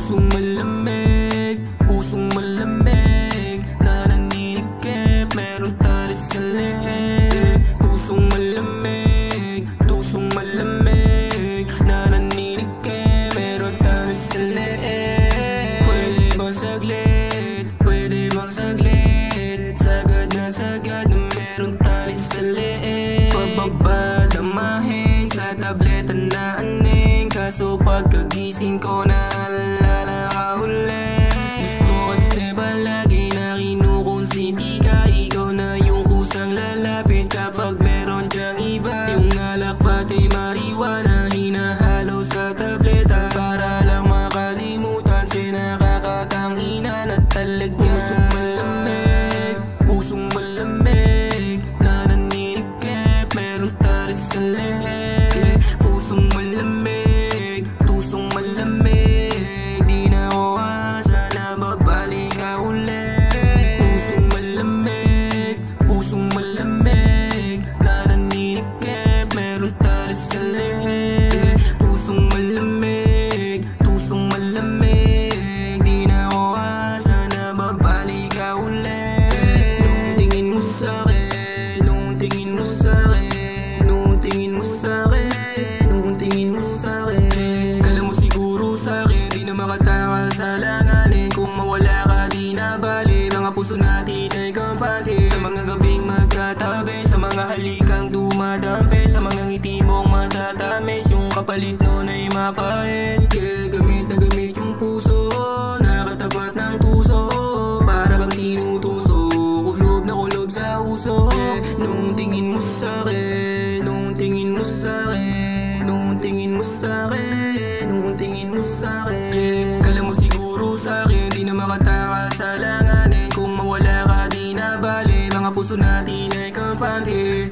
Pusong malamig, pusong malamig, nananinikip, meron tayo sa leeg. Pusong malamig, tusong malamig, nananinikip, meron tayo sa leeg. Pwede bang saglit, pwede bang saglit, sagad na meron tayo sa leeg. Pababa damahin sa tableta na aning, kaso pagkagising ko naalala ka uli. Gusto kasi palagi na kinukonsinti ka, ikaw na yung kusang lalapit kapag meron dyang iba. Yung alak pati marijuana hinahalo sa tableta para lang makalimutan si nakakatangina na talaga. Pusong malamig, pusong malamig, nananinikip, meron tayo sa leeg. Pusong malamig, tusong malamig, di na ako asa na babalik ka ulit. Pusong malamig, pusong malamig, nananinikip, meron tayo sa leeg. Pusong malamig, tusong malamig, di na ako asa na babalik ka ulit. Nung tingin mo sa'kin, nung tingin mo sa'kin, nung tingin mo sa'kin, nung tingin mo sa'kin, kala mo siguro sa'kin di na makatakal sa langanin. Kung mawala ka di na bali, mga puso natin ay kampante. Sa mga gabing magkatabi, sa mga halikang dumadampi, sa mga ngiti mong matatamis, yung kapalit nun ay mapait. Yeah, gamit na gamit yung puso, nakatapat ng tuso, para bang tinutuso, kulob na kulob sa uso. Yeah, nung tingin mo sa'kin, nung tingin mo sa'kin, nung tingin mo sa'kin, nung tingin mo sa'kin, yeah, kala mo siguro sa'kin di na makatakal sa langanin. Kung mawala ka di na bali, mga puso natin ay kampante.